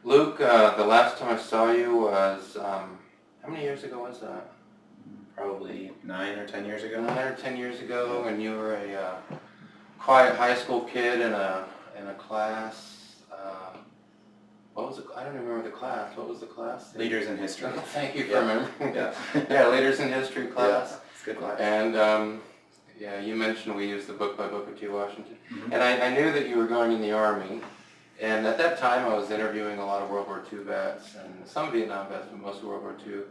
Luke, the last time I saw you was, how many years ago was that? Probably 9 or 10 years ago. 9 or 10 years ago, and you were a quiet high school kid in a class. What was it? I don't even remember the class. What was the class? Leaders in History. Thank you for remembering. Yeah. Yeah, Leaders in History class. Yeah, it's a good class. And yeah, you mentioned we used the book by Booker T. Washington. Mm-hmm. And I knew that you were going in the Army. And at that time I was interviewing a lot of World War II vets and some Vietnam vets, but most World War II.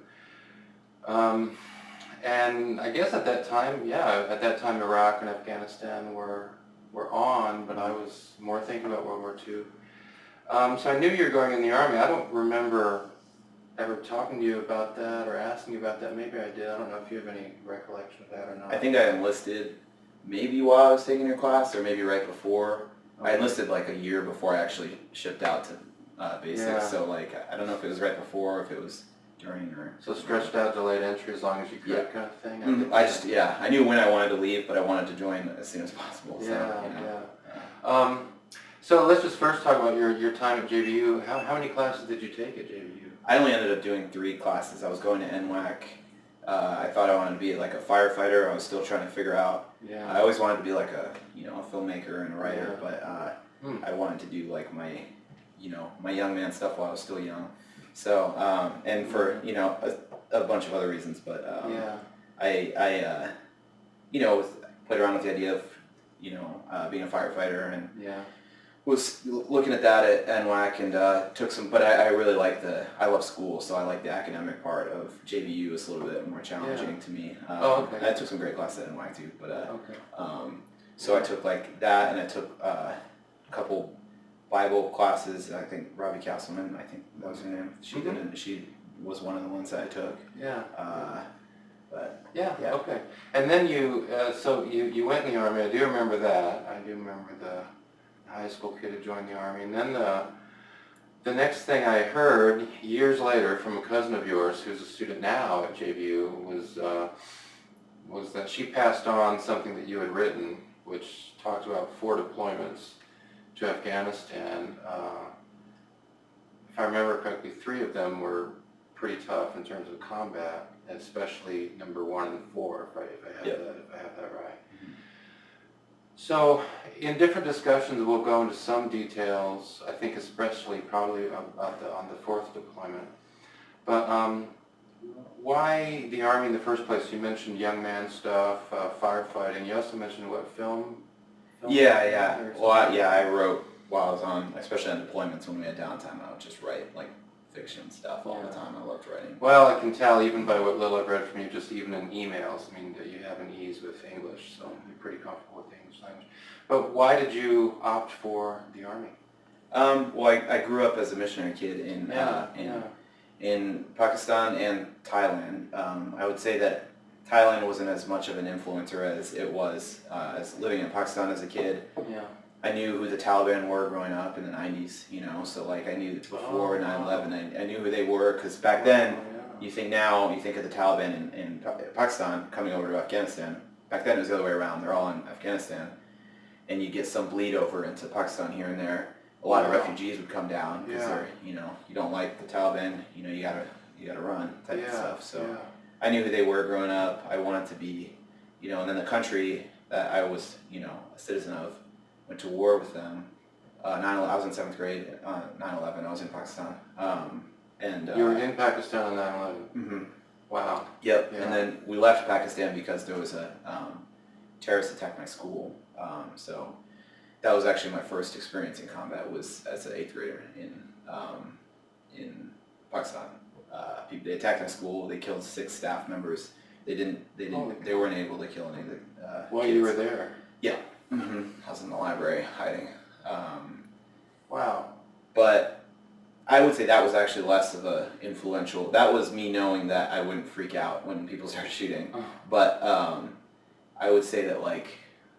And I guess at that time, Iraq and Afghanistan were on, but I was more thinking about World War II. So I knew you were going in the Army. I don't remember ever talking to you about that or asking you about that. Maybe I did. I don't know if you have any recollection of that or not. I think I enlisted maybe while I was taking your class or maybe right before. Okay. I enlisted like a year before I actually shipped out to basics. Yeah. So like, I don't know if it was right before or if it was during or... So stretched out delayed entry as long as you could, yeah, kind of thing? I knew when I wanted to leave, but I wanted to join as soon as possible. So, yeah. So let's just first talk about your time at JBU. How many classes did you take at JBU? I only ended up doing 3 classes. I was going to NWAC. I thought I wanted to be like a firefighter. I was still trying to figure out. Yeah. I always wanted to be like a filmmaker and a writer, yeah, but I wanted to do like my young man stuff while I was still young. So and for a bunch of other reasons, but yeah, I played around with the idea of being a firefighter and yeah, was looking at that at NWAC and took some, but I really like I love school, so I like the academic part of JBU. It's a little bit more challenging to me. Okay. I took some great classes at NWAC too, but okay. So I took like that, and I took a couple Bible classes. I think Robbie Castleman, I think that was her name. She did it. She was one of the ones that I took. Yeah. But yeah. Okay. And then you went in the Army. I do remember that. I do remember the high school kid who joined the Army. And then the next thing I heard years later from a cousin of yours who's a student now at JBU was that she passed on something that you had written, which talked about 4 deployments to Afghanistan. If I remember correctly, 3 of them were pretty tough in terms of combat, especially number 1 and 4, if I have that right. So, in different discussions, we'll go into some details, I think especially probably on the 4th deployment. But why the Army in the first place? You mentioned young man stuff, firefighting. You also mentioned, what, film? Yeah. Well, I wrote while I was on, especially on deployments when we had downtime, I would just write like fiction stuff all the time. I loved writing. Well, I can tell even by what little I've read from you, just even in emails, I mean, that you have an ease with English, so you're pretty comfortable with the English language. But why did you opt for the Army? Well, I grew up as a missionary kid in Pakistan and Thailand. I would say that Thailand wasn't as much of an influencer as it was as living in Pakistan as a kid. Yeah. I knew who the Taliban were growing up in the 90s, so like I knew before 9/11, I knew who they were, because back then, you think of the Taliban in Pakistan coming over to Afghanistan. Back then it was the other way around. They're all in Afghanistan, and you get some bleed over into Pakistan here and there. A lot of refugees would come down because they're, you don't like the Taliban, you gotta run type of stuff. So I knew who they were growing up. I wanted to be, and then the country that I was, a citizen of, went to war with them. I was in 7th grade. 9/11. I was in Pakistan. And you were in Pakistan on 9/11. Mm-hmm. Wow. Yep. Yeah. And then we left Pakistan because there was a terrorist attack my school. So that was actually my first experience in combat, was as an 8th grader in Pakistan. They attacked my school. They killed 6 staff members. They weren't able to kill any of the While kids. you were there? Yeah. Mm-hmm. I was in the library hiding. Wow. But I would say that was actually less of a influential. That was me knowing that I wouldn't freak out when people started shooting. But I would say that like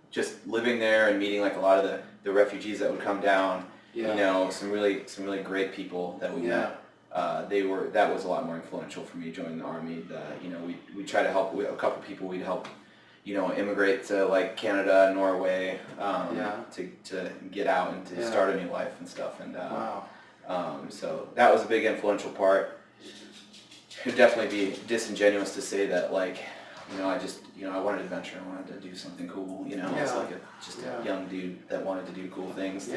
just living there and meeting like a lot of the refugees that would come down. Yeah. Some really great people that we met. That was a lot more influential for me joining the Army. We try to help a couple people. We'd help immigrate to like Canada, Norway, to get out and to start a new life and stuff. And So that was a big influential part. It would definitely be disingenuous to say that, like, I wanted adventure, I wanted to do something cool, it's like a young dude that wanted to do cool things.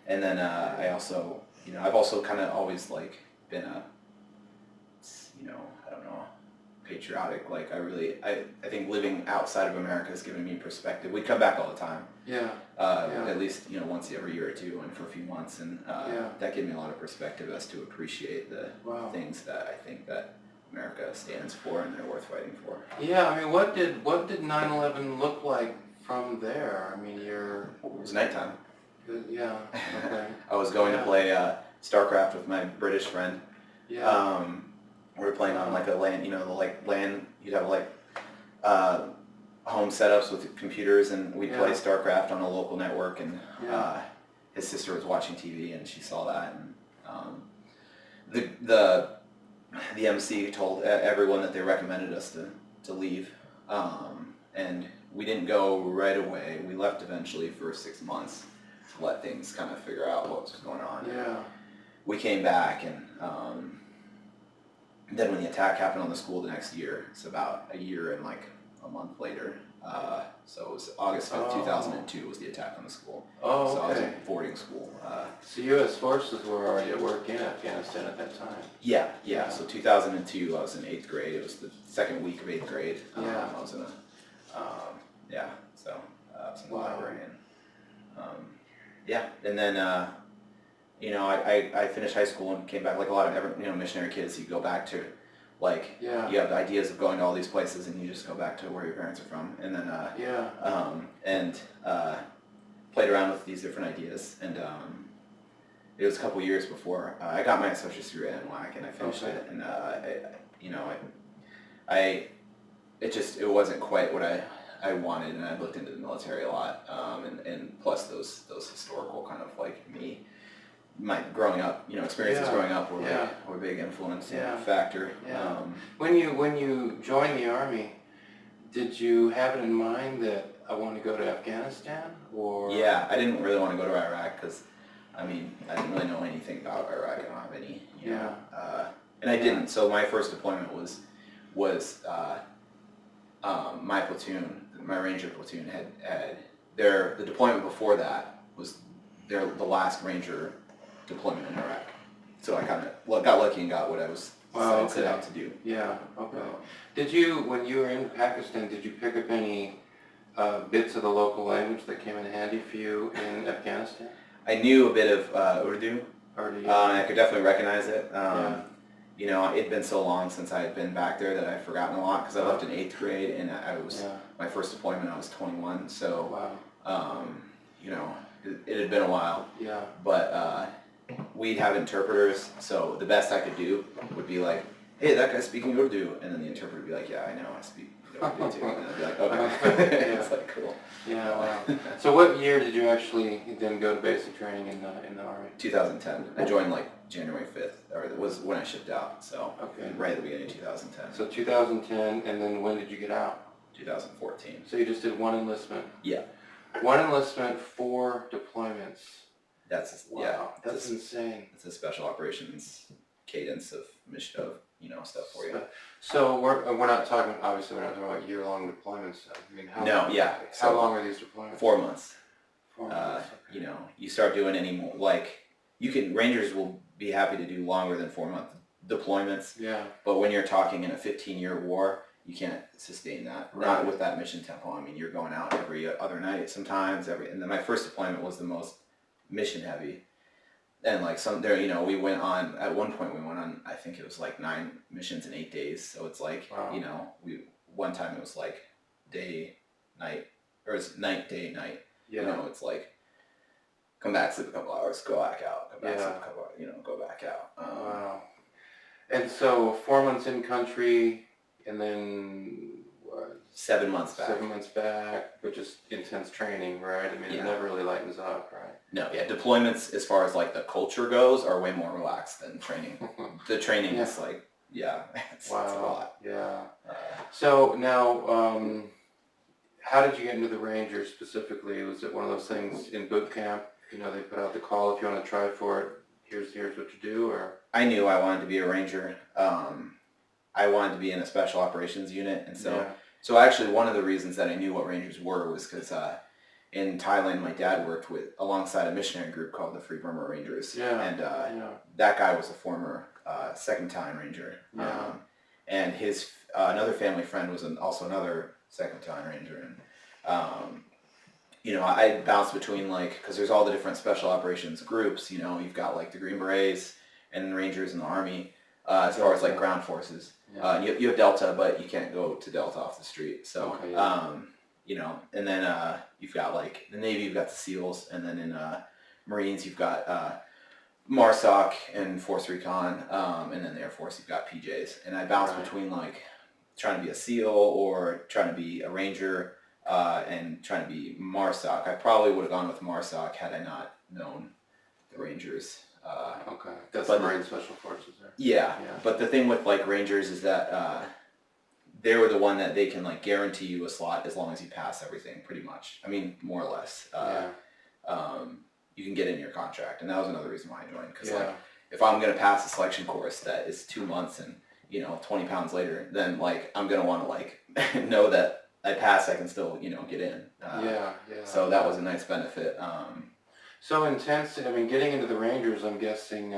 And then I also, I've also kind of always, like, been a, I don't know, patriotic. Like, I think living outside of America has given me perspective. We come back all the time. At least, once every year or two and for a few months. And that gave me a lot of perspective as to appreciate the things that I think that America stands for and they're worth fighting for. Yeah, I mean, what did 9/11 look like from there? I mean, It was nighttime. Yeah, okay. I was going to play StarCraft with my British friend. We were playing on like a LAN, LAN, you'd have like home setups with computers, and we'd play StarCraft on a local network, and his sister was watching TV and she saw that, and the MC told everyone that they recommended us to leave, and we didn't go right away. We left eventually for 6 months to let things kind of figure out what was going on. We came back, and then when the attack happened on the school the next year, it's about a year and like a month later. So it was August 5th, 2002 was the attack on the school. So I was in boarding school. So U.S. forces were already at work in Afghanistan at that time. Yeah. So 2002, I was in 8th grade. It was the second week of 8th grade. I was in a, so I was in the library. And then, I finished high school and came back like a lot of missionary kids. You go back to, like, you have the ideas of going to all these places, and you just go back to where your parents are from, and then played around with these different ideas, and it was a couple years before I got my associate's degree at NWAC, and I finished it, and it wasn't quite what I wanted, and I looked into the military a lot, and plus those historical kind of like my growing up, experiences growing up were a big influence factor. When you joined the Army, did you have it in mind that I want to go to Afghanistan, or? Yeah, I didn't really want to go to Iraq because, I didn't really know anything about Iraq. I don't have any, and I didn't. So my first deployment was my platoon, my Ranger platoon had the deployment before that was the last Ranger deployment in Iraq. So I kind of got lucky and got what I was set out to do. Did you, when you were in Pakistan, did you pick up any bits of the local language that came in handy for you in Afghanistan? I knew a bit of Urdu. And I could definitely recognize it. It'd been so long since I had been back there that I'd forgotten a lot, because I left in 8th grade, and my first deployment I was 21, so it had been a while. But we'd have interpreters, so the best I could do would be like, hey, that guy's speaking Urdu, and then the interpreter would be like, yeah, I know, I speak Urdu too, and I'd be like, okay. It's like, cool. So what year did you actually then go to basic training in the Army? 2010. I joined like January 5th, or it was when I shipped out, so right at the beginning of 2010. So 2010, and then when did you get out? 2014. So you just did one enlistment? Yeah. One enlistment, 4 deployments. That's insane. It's a special operations cadence of stuff for you. So we're not talking, obviously we're not talking about year-long deployments. How long are these deployments? 4 months. 4 months. You start doing any more, like, Rangers will be happy to do longer than 4-month deployments. But when you're talking in a 15-year war, you can't sustain that. Not with that mission tempo. You're going out every other night sometimes, and then my first deployment was the most mission heavy. And like we went on, at one point we went on, I think it was like 9 missions in 8 days. So it's like, one time it was like day, night, or it's night, day, night. It's like, come back, sleep a couple hours, go back out, come back, sleep a couple hours, go back out. Wow. And so 4 months in country, and then 7 months back. 7 months back, which is intense training, right? It never really lightens up, right? No, deployments, as far as like the culture goes, are way more relaxed than training. The training is like, it's a lot. So now, how did you get into the Rangers specifically? Was it one of those things in boot camp? They put out the call if you want to try for it. here's what you do, or? I knew I wanted to be a Ranger. I wanted to be in a special operations unit, and so actually one of the reasons that I knew what Rangers were was because in Thailand my dad worked alongside a missionary group called the Free Burma Rangers, and that guy was a former second battalion Ranger, and his another family friend was also another second battalion Ranger, and I bounced between because there's all the different special operations groups. You've got like the Green Berets and Rangers in the Army. As far as like ground forces, you have Delta, but you can't go to Delta off the street. So, and then you've got like the Navy, you've got the SEALs, and then in Marines you've got MARSOC and Force Recon, and then the Air Force you've got PJs. And I bounced between like trying to be a SEAL or trying to be a Ranger, and trying to be MARSOC. I probably would have gone with MARSOC had I not known the Rangers. That's the Marine Special Forces there. Yeah, but the thing with like Rangers is that they were the one that they can like guarantee you a slot as long as you pass everything, pretty much. I mean, more or less. You can get in your contract, and that was another reason why I joined. Because like, if I'm gonna pass a selection course that is 2 months and 20 pounds later, then like I'm gonna want to like know that I passed, I can still get in. So that was a nice benefit. So intense. I mean, getting into the Rangers, I'm guessing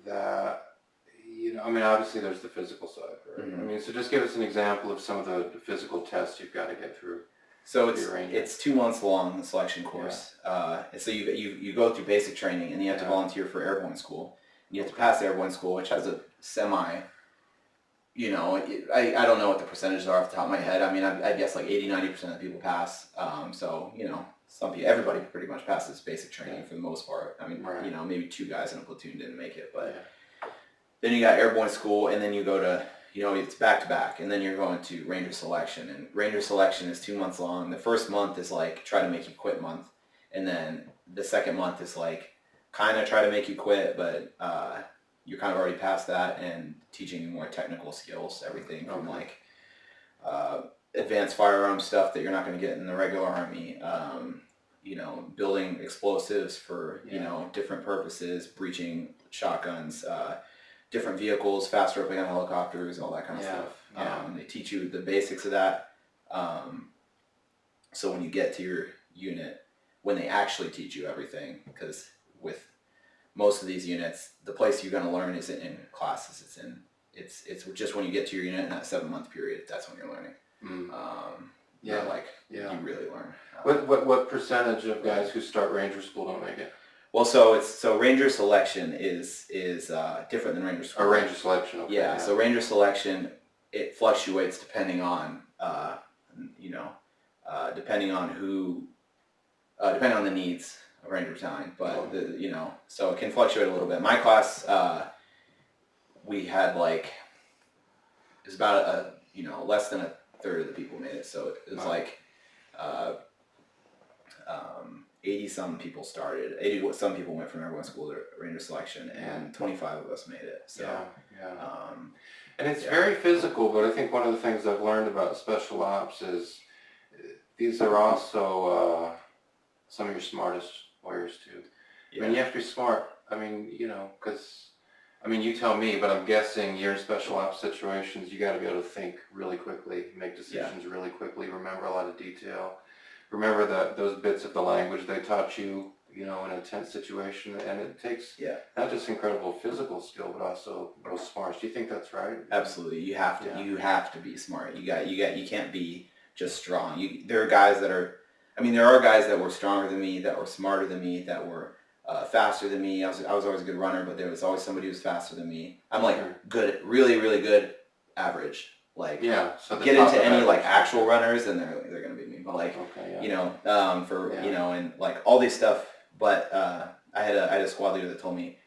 that I mean, obviously there's the physical side, right? I mean, so just give us an example of some of the physical tests you've got to get through. So it's 2 months long, the selection course. So you go through basic training, and you have to volunteer for airborne school. You have to pass airborne school, which has a semi. I don't know what the percentages are off the top of my head. I mean, I guess like 80-90% of the people pass. So everybody pretty much passes basic training for the most part. I mean, maybe 2 guys in a platoon didn't make it, but then you got airborne school, and then you go to, it's back to back, and then you're going to Ranger selection, and Ranger selection is 2 months long. The first month is like try to make you quit month, and then the second month is like kind of try to make you quit, but you're kind of already past that, and teaching you more technical skills, everything from like advanced firearm stuff that you're not going to get in the regular Army, building explosives for different purposes, breaching shotguns, different vehicles, fast roping on helicopters, all that kind of stuff. They teach you the basics of that. So when you get to your unit, when they actually teach you everything, because with most of these units, the place you're going to learn isn't in classes. It's just when you get to your unit in that 7-month period, that's when you're learning. You really learn. What percentage of guys who start Ranger school don't make it? Well, so Ranger selection is different than Ranger school. Or Ranger selection, okay. Yeah, so Ranger selection, it fluctuates depending on depending on the needs of Ranger battalion, but so it can fluctuate a little bit. My class, we had it was about less than a third of the people made it, so it was 80-some people started. 80-some people went from airborne school to Ranger selection, and 25 of us made it. So and it's very physical, but I think one of the things I've learned about special ops is these are also some of your smartest warriors too. I mean, you have to be smart. I mean, because you tell me, but I'm guessing you're in special ops situations, you got to be able to think really quickly, make decisions really quickly, remember a lot of detail, remember those bits of the language they taught you, in a tense situation, and it takes not just incredible physical skill, but also those smarts. Do you think that's right? Absolutely, you have to be smart. You can't be just strong. There are guys that are, there are guys that were stronger than me, that were smarter than me, that were faster than me. I was always a good runner, but there was always somebody who was faster than me. I'm good, really, really good, average. So get into any actual runners, and they're gonna beat me. But and all these stuff. But I had a squad leader that told me,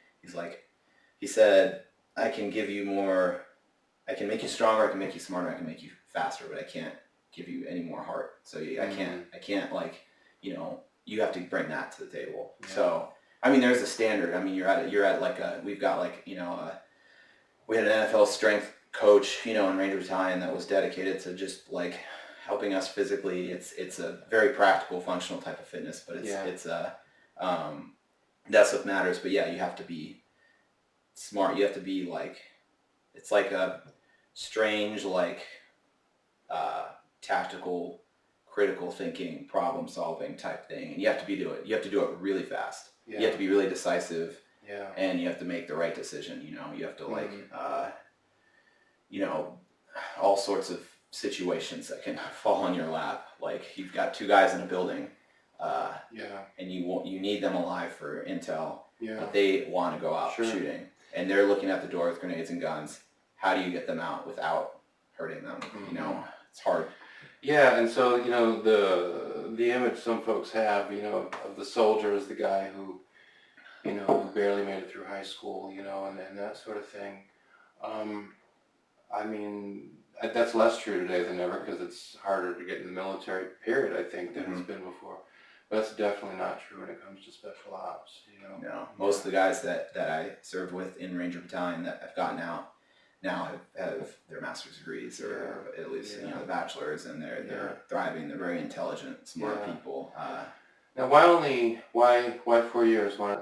he said, I can give you more, I can make you stronger, I can make you smarter, I can make you faster, but I can't give you any more heart. So I can't you have to bring that to the table. Yeah. So there's a standard. You're at we've got we had an NFL strength coach, in Ranger battalion that was dedicated to just helping us physically. It's a very practical, functional type of fitness, but that's what matters. But yeah, you have to be smart. You have to be like, it's like a strange, like, tactical, critical thinking, problem solving type thing. And you have to do it really fast. Yeah. You have to be really decisive. Yeah. And you have to make the right decision. You have to like, all sorts of situations that can fall on your lap. Like you've got two guys in a building, and you need them alive for intel, but they want to go out shooting, and they're looking at the door with grenades and guns. How do you get them out without hurting them? It's hard. Yeah, and so the image some folks have, of the soldier as the guy who, who barely made it through high school, and that sort of thing. I mean, that's less true today than ever because it's harder to get in the military, period, I think, than it's been before. But that's definitely not true when it comes to special ops, No, most of the guys that I served with in Ranger Battalion that have gotten out now have their master's degrees or at least the bachelor's, and they're thriving. They're very intelligent, smart people. Now, why 4 years? Why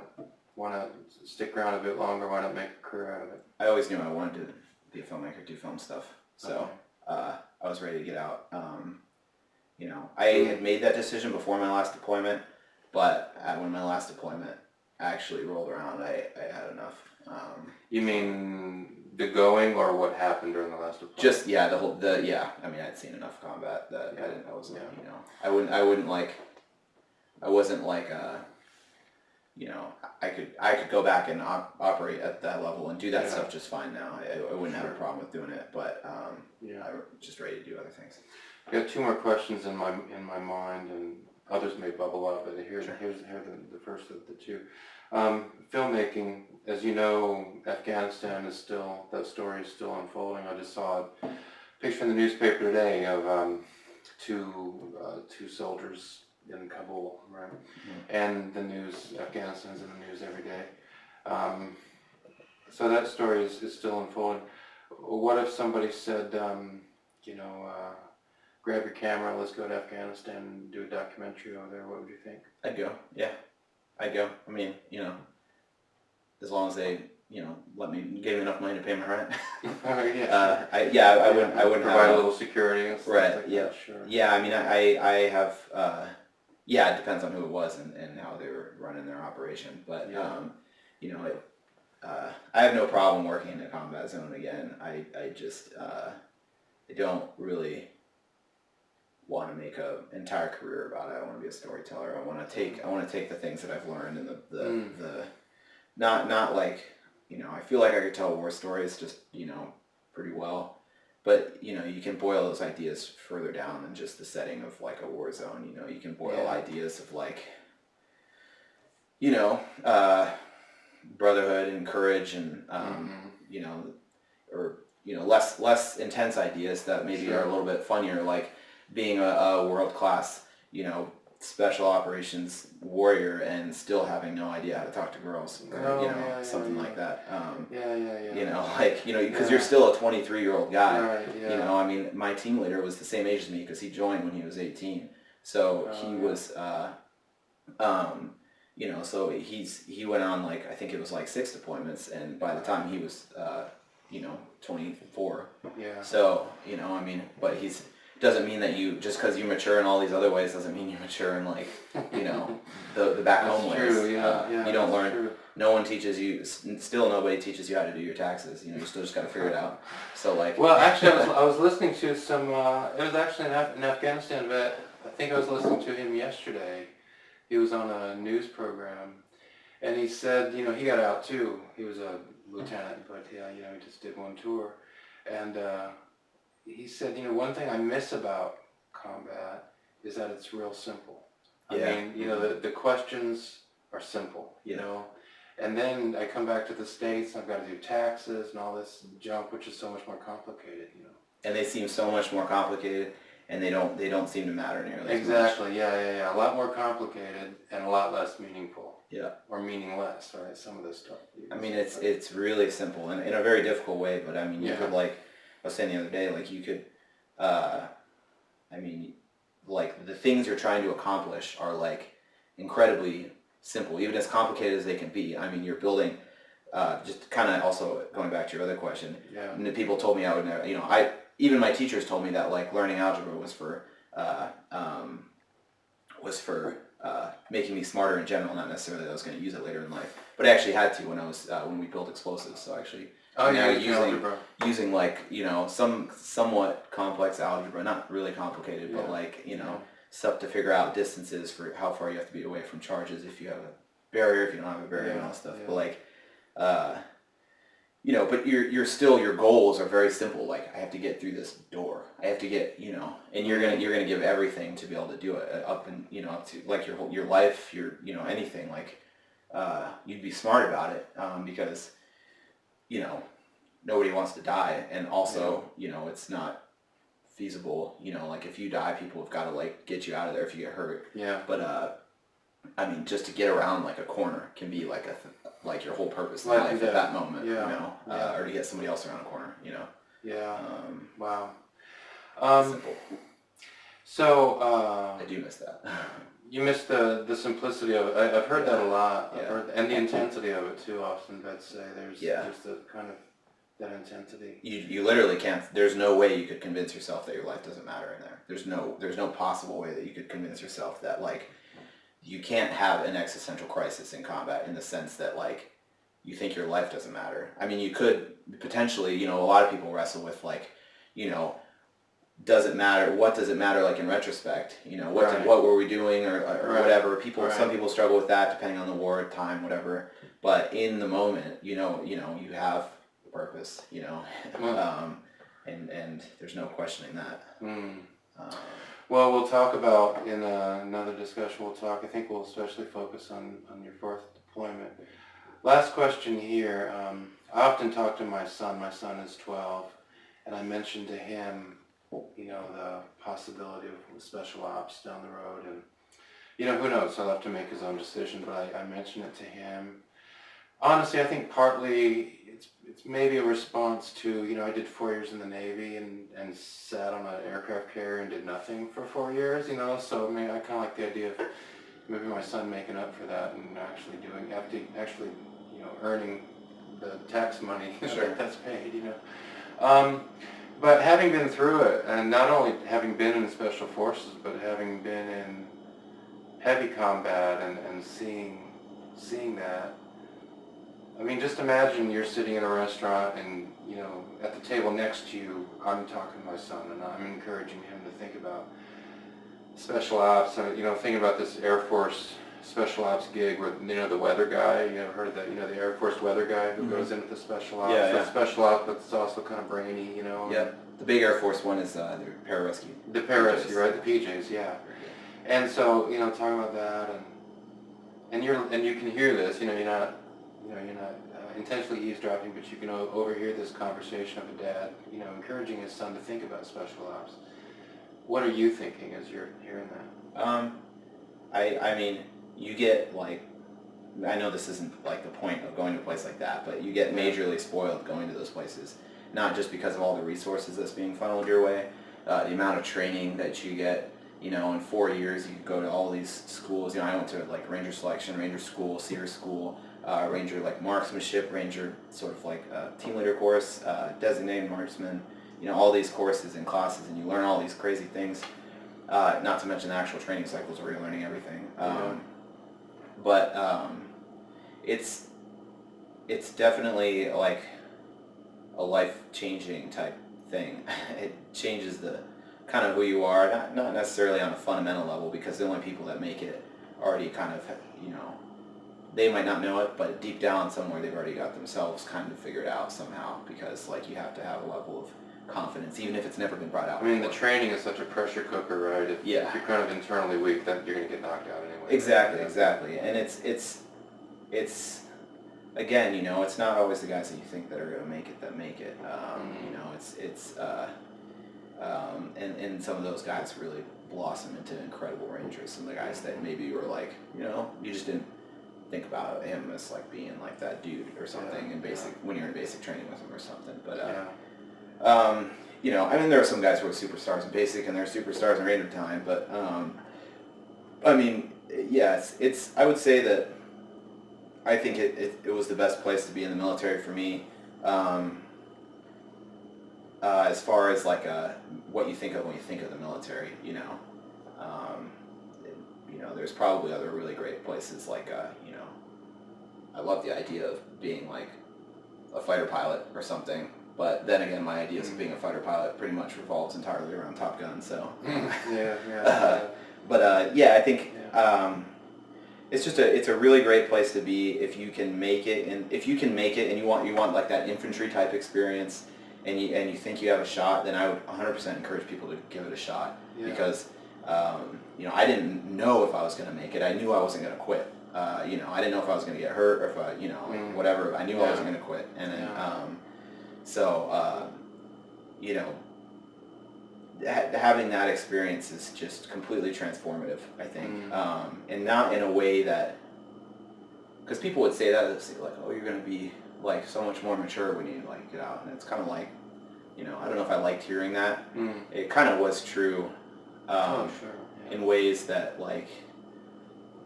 not stick around a bit longer? Why not make a career out of it? I always knew I wanted to be a filmmaker, do film stuff. So I was ready to get out. I had made that decision before my last deployment, but when my last deployment actually rolled around, I had enough. You mean the going, or what happened during the last deployment? Just I mean, I'd seen enough combat that I wasn't I wasn't like I could go back and operate at that level and do that stuff just fine now. I wouldn't have a problem with doing it, but I'm just ready to do other things. I got two more questions in my mind, and others may bubble up, but here's the first of the two. Filmmaking, as you know, Afghanistan that story is still unfolding. I just saw a picture in the newspaper today of two soldiers in Kabul, right? And the news, Afghanistan's in the news every day. So that story is still unfolding. What if somebody said, grab your camera, let's go to Afghanistan and do a documentary over there? What would you think? I'd go. Yeah, I'd go. I mean, as long as they, let me give me enough money to pay my rent. I wouldn't provide a little security and stuff right. like Yeah. that. Sure. Yeah. I mean, I have. It depends on who it was and how they were running their operation, but I have no problem working in a combat zone again. I just I don't really want to make an entire career about it. I want to be a storyteller. I want to take the things that I've learned and the not like I feel like I could tell war stories just pretty well, but you can boil those ideas further down than just the setting of like a war zone. You can boil ideas of like brotherhood and courage and or less intense ideas that maybe are a little bit funnier, like being a world-class special operations warrior and still having no idea how to talk to girls, or something like that. Because you're still a 23-year-old guy. Right, I mean, my team leader was the same age as me because he joined when he was 18. So he was so he went on like, I think it was like 6 deployments, and by the time he was 24. Yeah. So but doesn't mean that just because you mature in all these other ways doesn't mean you mature in like the back home ways. True. You don't learn. True. No one teaches you. Still, nobody teaches you how to do your taxes. You still just got to figure it out. So like. Well, actually, I was listening to some. It was actually an Afghanistan vet. I think I was listening to him yesterday. He was on a news program, and he said, he got out too. He was a lieutenant, but he just did one tour, and he said, one thing I miss about combat is that it's real simple. I mean, the questions are simple, and then I come back to the States, and I've got to do taxes and all this junk, which is so much more complicated, And they seem so much more complicated, and they don't seem to matter nearly as much. Exactly, yeah. A lot more complicated and a lot less meaningful. Yeah. Or meaningless, right? Some of this stuff. I mean, it's really simple and in a very difficult way, but I mean, you could like, I was saying the other day, like you could, like the things you're trying to accomplish are like incredibly simple, even as complicated as they can be. I mean, you're building, just kind of also going back to your other question, and the people told me I would never, even my teachers told me that like learning algebra was for making me smarter in general, not necessarily that I was going to use it later in life. But I actually had to when we built explosives. So actually, using like some somewhat complex algebra, not really complicated, but like stuff to figure out distances for how far you have to be away from charges if you have a barrier, if you don't have a barrier, and all that stuff. But like, but your goals are very simple. Like I have to get through this door. I have to get, and you're gonna give everything to be able to do it up and up to like your life, anything. Like you'd be smart about it because nobody wants to die, and also it's not feasible. Like if you die, people have got to like get you out of there if you get hurt. Yeah. But I mean, just to get around like a corner can be like like your whole purpose in life at that moment, or to get somebody else around a corner, Yeah. Wow. Simple. So I do miss that. You miss the simplicity of it. I've heard that a lot. And the intensity of it too. Often, I'd say there's just a kind of that intensity. You literally can't. There's no way you could convince yourself that your life doesn't matter in there. There's no possible way that you could convince yourself that like. You can't have an existential crisis in combat in the sense that like you think your life doesn't matter. I mean, you could potentially, a lot of people wrestle with like, does it matter? What does it matter? Like in retrospect, what were we doing or whatever. Some people struggle with that depending on the war time, whatever. But in the moment, you have a purpose, and there's no questioning that. Well, we'll talk about in another discussion. I think we'll especially focus on your fourth deployment. Last question here. I often talk to my son. My son is 12, and I mentioned to him, the possibility of special ops down the road, and who knows? He'll have to make his own decision. But I mentioned it to him. Honestly, I think partly it's maybe a response to, I did 4 years in the Navy and sat on an aircraft carrier and did nothing for 4 years, so I mean, I kind of like the idea of maybe my son making up for that and actually earning the tax money that's paid, But having been through it, and not only having been in the Special Forces, but having been in heavy combat and seeing that, I mean, just imagine you're sitting in a restaurant and, at the table next to you, I'm talking to my son and I'm encouraging him to think about special ops, thinking about this Air Force special ops gig where, the weather guy, heard of that, the Air Force weather guy who goes into the special ops. Yeah. Special ops, but it's also kind of brainy, Yeah. The big Air Force one is the pararescue. The pararescue, right? The PJs, yeah. And so, talking about that and you can hear this, you're not intentionally eavesdropping, but you can overhear this conversation of a dad, encouraging his son to think about special ops. What are you thinking as you're hearing that? I mean, you get like, I know this isn't like the point of going to a place like that, but you get majorly spoiled going to those places, not just because of all the resources that's being funneled your way, the amount of training that you get. In 4 years you go to all these schools. I went to like Ranger Selection, Ranger School, Seer School, Ranger like marksmanship, Ranger sort of like team leader course, designated marksman, all these courses and classes, and you learn all these crazy things, not to mention the actual training cycles where you're learning everything. But it's definitely like a life-changing type thing. It changes the kind of who you are, not necessarily on a fundamental level, because the only people that make it already kind of, they might not know it, but deep down somewhere they've already got themselves kind of figured out somehow, because like you have to have a level of confidence, even if it's never been brought out. I mean, the training is such a pressure cooker, right? If you're kind of internally weak, then you're going to get knocked out anyway. Exactly. And it's again, it's not always the guys that you think that are going to make it that make it. And some of those guys really blossom into incredible Rangers. Some of the guys that maybe you were like, you just didn't think about him as like being like that dude or something in basic when you're in basic training with him or something. But I mean, there are some guys who are superstars in basic and they're superstars in Ranger time, but I mean, yeah, I would say that I think it was the best place to be in the military for me. As far as like what you think of when you think of the military, you know. You know, there's probably other really great places like, you know, I love the idea of being like a fighter pilot or something. But then again, my ideas of being a fighter pilot pretty much revolves entirely around Top Gun. So, yeah, I think it's a really great place to be if you can make it, and if you can make it, and you want like that infantry type experience, and you think you have a shot, then I would 100% encourage people to give it a shot because you know, I didn't know if I was going to make it. I knew I wasn't going to quit. You know, I didn't know if I was going to get hurt or if I, you know, whatever. I knew I wasn't going to quit, and then you know, having that experience is just completely transformative, I think, and not in a way that, because people would say that, they'd say like, oh, you're going to be like so much more mature when you like get out, and it's kind of like, you know, I don't know if I liked hearing that. It kind of was true, in ways that like,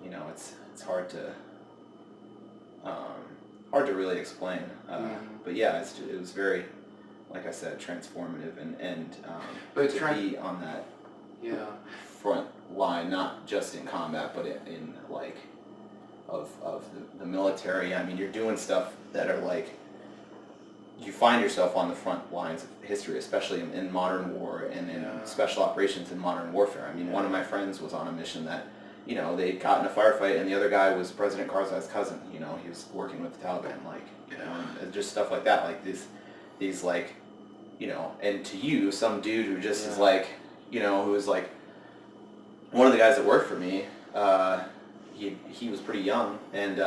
you know, it's hard to really explain, but yeah, it was very, like I said, transformative, and to be on that front line, not just in combat, but in like of the military. I mean, you're doing stuff that are like, you find yourself on the front lines of history, especially in modern war and in special operations in modern warfare. I mean, one of my friends was on a mission that, you know, they got in a firefight, and the other guy was President Karzai's cousin. You know, he was working with the Taliban, like, you know, and just stuff like that, like these like, you know, and to you, some dude who just is like, you know, who is like, one of the guys that worked for me, he was pretty young, and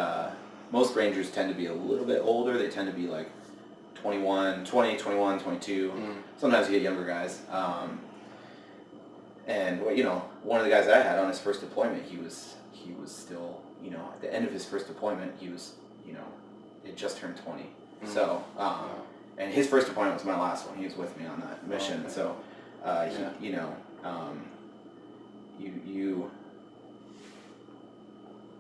most Rangers tend to be a little bit older. They tend to be like 20, 21, 22. Sometimes you get younger guys. And you know, one of the guys that I had on his first deployment, he was still, you know, at the end of his first deployment, he was, you know, he had just turned 20. So, and his first deployment was my last one. He was with me on that mission. So, he, you know,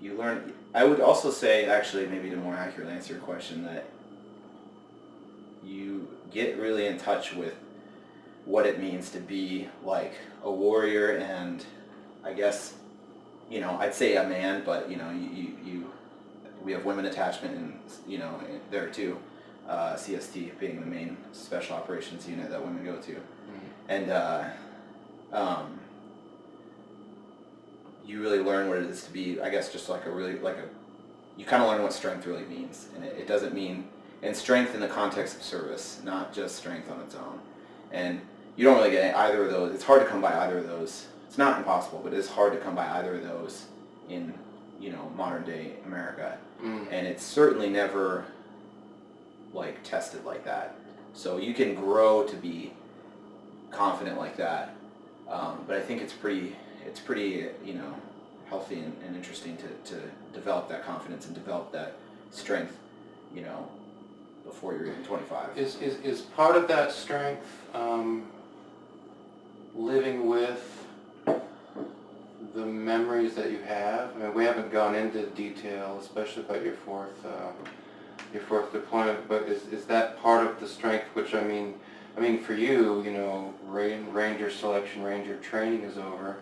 you learn. I would also say, actually, maybe to more accurately answer your question, that you get really in touch with what it means to be like a warrior, and I guess, you know, I'd say a man, but you know, we have women attachment, and you know, there too, CST being the main special operations unit that women go to, and you really learn what it is to be, I guess, just like you kind of learn what strength really means, and it doesn't mean, and strength in the context of service, not just strength on its own, and you don't really get either of those. It's hard to come by either of those. It's not impossible, but it's hard to come by either of those in, you know, modern day America. And it's certainly never like tested like that. So you can grow to be confident like that. But I think it's pretty, you know, healthy and interesting to develop that confidence and develop that strength, you know, before you're even 25. Is part of that strength living with the memories that you have? I mean, we haven't gone into detail, especially about your fourth deployment, but is that part of the strength? Which I mean, for you, you know, Ranger selection, Ranger training is over,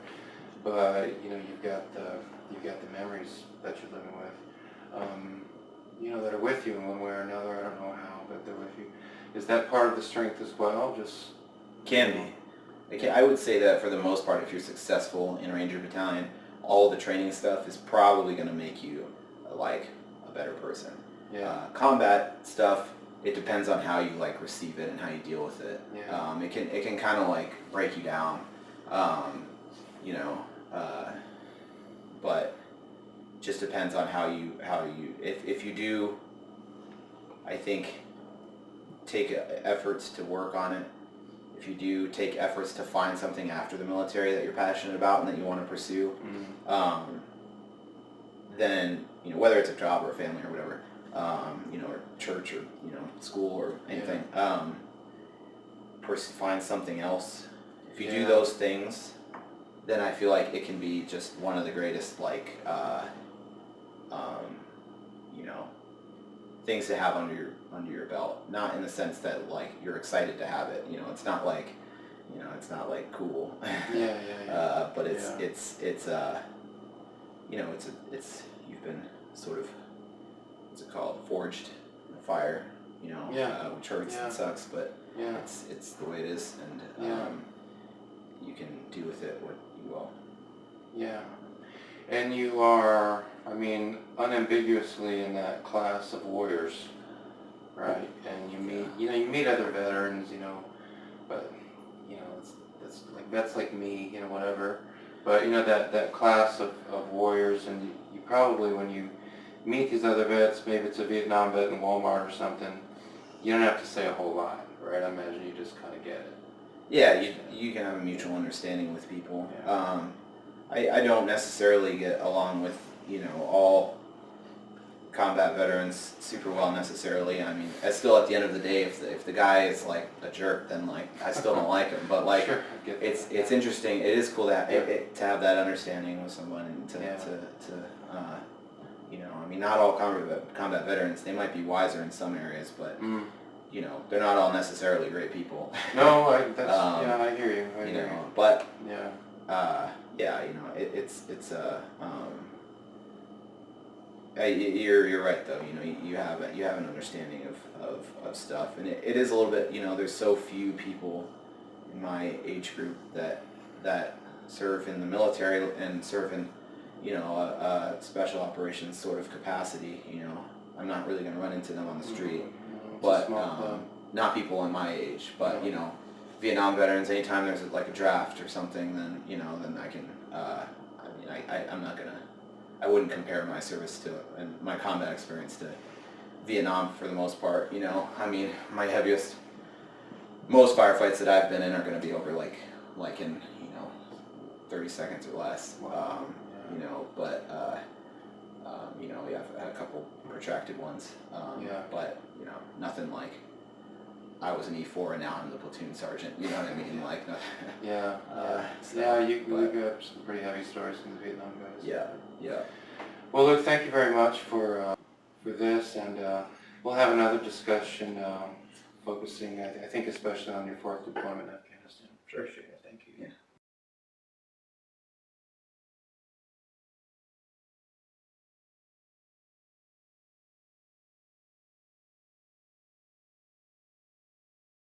but you know, you've got the memories that you're living with, you know, that are with you in one way or another. I don't know how, but they're with you. Is that part of the strength as well? Just can be. I would say that for the most part, if you're successful in Ranger Battalion, all the training stuff is probably going to make you like a better person. Combat stuff, it depends on how you like receive it and how you deal with it. It can kind of like break you down, you know, but just depends on how you if you do, I think, take efforts to work on it. If you do take efforts to find something after the military that you're passionate about and that you want to pursue, then, you know, whether it's a job or a family or whatever, you know, or church or, you know, school or anything, find something else. If you do those things, then I feel like it can be just one of the greatest, like, you know, things to have under your belt. Not in the sense that like you're excited to have it. You know, it's not like, you know, it's not like cool. But it's you know, it's you've been sort of, what's it called, forged in the fire. You know, which hurts and sucks, but it's the way it is, and you can do with it what you will. Yeah. And you are, I mean, unambiguously in that class of warriors, right? And you meet, you know, you meet other veterans, you know, but, you know, it's like vets like me, you know, whatever. But, you know, that class of warriors, and you probably, when you meet these other vets, maybe it's a Vietnam vet in Walmart or something, you don't have to say a whole lot, right? I imagine you just kind of get it. Yeah, you can have a mutual understanding with people. Yeah. I don't necessarily get along with, you know, all combat veterans super well necessarily. I mean, still at the end of the day, if the guy is like a jerk, then like I still don't like him. But like, sure, it's interesting. It is cool to have that understanding with someone, and to you know, I mean, not all combat veterans, they might be wiser in some areas, but you know, they're not all necessarily great people. No, I hear you. I you hear know, you. but yeah, you know, you're right though. You know, you have an understanding of stuff, and it is a little bit. You know, there's so few people in my age group that serve in the military and serve in, you know, a special operations sort of capacity. You know, I'm not really going to run into them on the street, but not people in my age. But you know, Vietnam veterans, anytime there's like a draft or something, then you know, then I can. I mean, I'm not gonna. I wouldn't compare my service to and my combat experience to Vietnam for the most part. You know, I mean, most firefights that I've been in are going to be over like in, you know, 30 seconds or less. You know, but you know, I've had a couple protracted ones. But you know, nothing like I was an E4 and now I'm the platoon sergeant. You know what I mean? Like, you got some pretty heavy stories from the Vietnam guys. Yeah. Well, Luke, thank you very much for this, and we'll have another discussion focusing, I think, especially on your fourth deployment in Afghanistan. Appreciate it.